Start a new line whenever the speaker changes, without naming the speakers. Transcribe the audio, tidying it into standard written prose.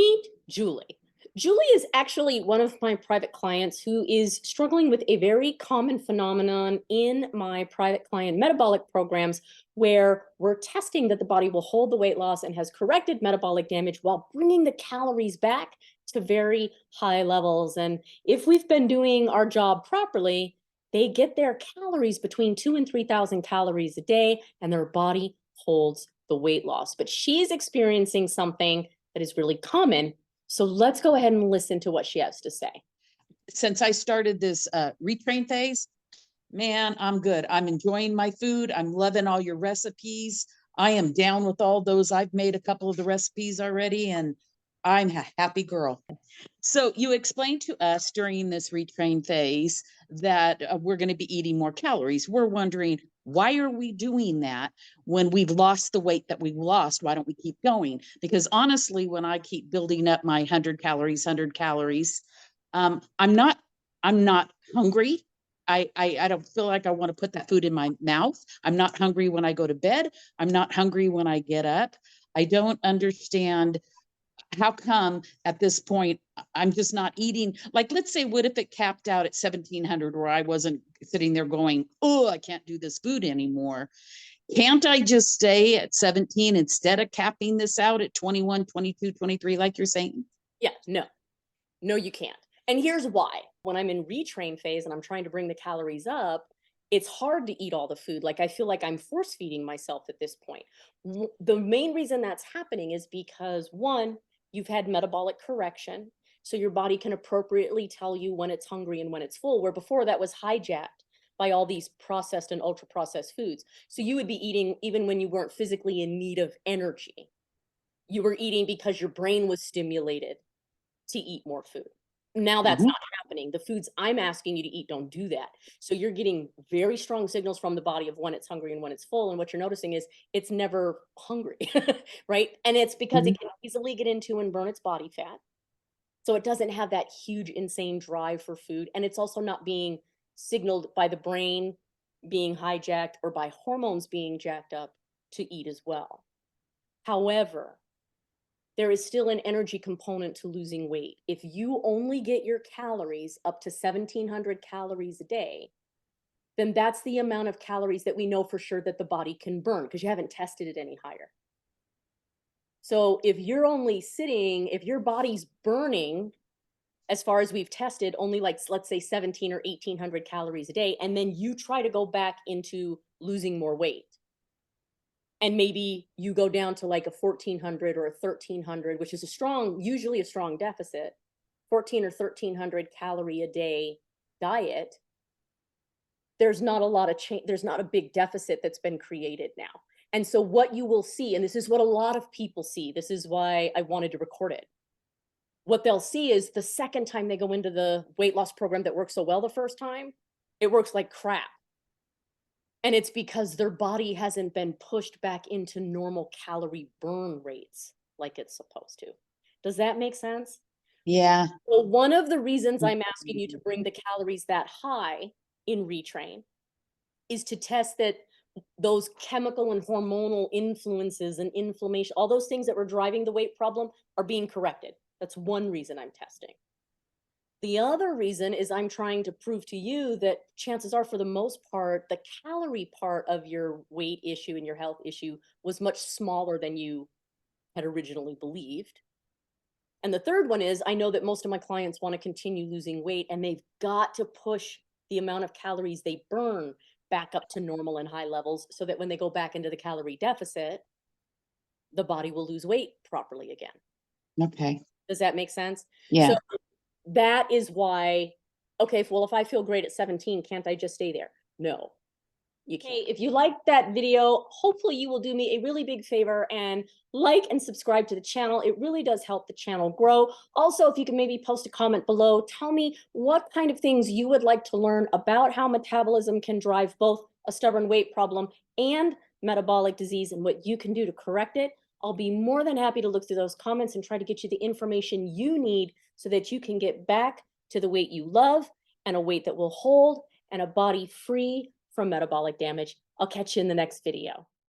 Meet Julie. Julie is actually one of my private clients who is struggling with a very common phenomenon in my private client metabolic programs, where we're testing that the body will hold the weight loss and has corrected metabolic damage while bringing the calories back to very high levels. And if we've been doing our job properly, they get their calories between 2,000 and 3,000 calories a day, and their body holds the weight loss. But she's experiencing something that is really common. So let's go ahead and listen to what she has to say.
Since I started this retrain phase, man, I'm good. I'm enjoying my food. I'm loving all your recipes. I am down with all those. I've made a couple of the recipes already, and I'm a happy girl. So you explained to us during this retrain phase that we're going to be eating more calories. We're wondering, why are we doing that when we've lost the weight that we've lost? Why don't we keep going? Because honestly, when I keep building up my 100 calories, I'm not hungry. I don't feel like I want to put that food in my mouth. I'm not hungry when I go to bed. I'm not hungry when I get up. I don't understand how come at this point I'm just not eating. Like, let's say, what if it capped out at 1,700, where I wasn't sitting there going, oh, I can't do this food anymore. Can't I just stay at 17 instead of capping this out at 21, 22, 23, like you're saying?
Yeah, no, you can't. And here's why. When I'm in retrain phase and I'm trying to bring the calories up, it's hard to eat all the food. Like, I feel like I'm force feeding myself at this point. The main reason that's happening is because, one, you've had metabolic correction. So your body can appropriately tell you when it's hungry and when it's full, where before that was hijacked by all these processed and ultra processed foods. So you would be eating even when you weren't physically in need of energy. You were eating because your brain was stimulated to eat more food. Now that's not happening. The foods I'm asking you to eat don't do that. So you're getting very strong signals from the body of when it's hungry and when it's full. And what you're noticing is it's never hungry, right? And it's because
Mhm.
it can easily get into and burn its body fat. So it doesn't have that huge, insane drive for food. And it's also not being signaled by the brain being hijacked or by hormones being jacked up to eat as well. However, there is still an energy component to losing weight. If you only get your calories up to 1,700 calories a day, then that's the amount of calories that we know for sure that the body can burn, because you haven't tested it any higher. So if you're only sitting, if your body's burning, as far as we've tested, only like, let's say 17 or 1,800 calories a day, and then you try to go back into losing more weight, and maybe you go down to like a 1,400 or a 1,300, which is usually a strong deficit, 14 or 1,300 calorie a day diet, there's not a lot of change. There's not a big deficit that's been created now. And so what you will see, and this is what a lot of people see, this is why I wanted to record it. What they'll see is the second time they go into the weight loss program that works so well the first time, it works like crap. And it's because their body hasn't been pushed back into normal calorie burn rates like it's supposed to. Does that make sense?
Yeah.
Well, one of the reasons I'm asking you to bring the calories that high in retrain is to test that those chemical and hormonal influences and inflammation, all those things that were driving the weight problem, are being corrected. That's one reason I'm testing. The other reason is I'm trying to prove to you that chances are, for the most part, the calorie part of your weight issue and your health issue was much smaller than you had originally believed. And the third one is, I know that most of my clients want to continue losing weight, and they've got to push the amount of calories they burn back up to normal and high levels, so that when they go back into the calorie deficit, the body will lose weight properly again.
Okay.
Does that make sense?
Yeah.
So that is why, okay, well, if I feel great at 17, can't I just stay there? No, you can't. Hey, if you liked that video, hopefully you will do me a really big favor and like and subscribe to the channel. It really does help the channel grow. Also, if you can maybe post a comment below, tell me what kind of things you would like to learn about how metabolism can drive both a stubborn weight problem and metabolic disease, and what you can do to correct it. I'll be more than happy to look through those comments and try to get you the information you need so that you can get back to the weight you love, and a weight that will hold, and a body free from metabolic damage. I'll catch you in the next video.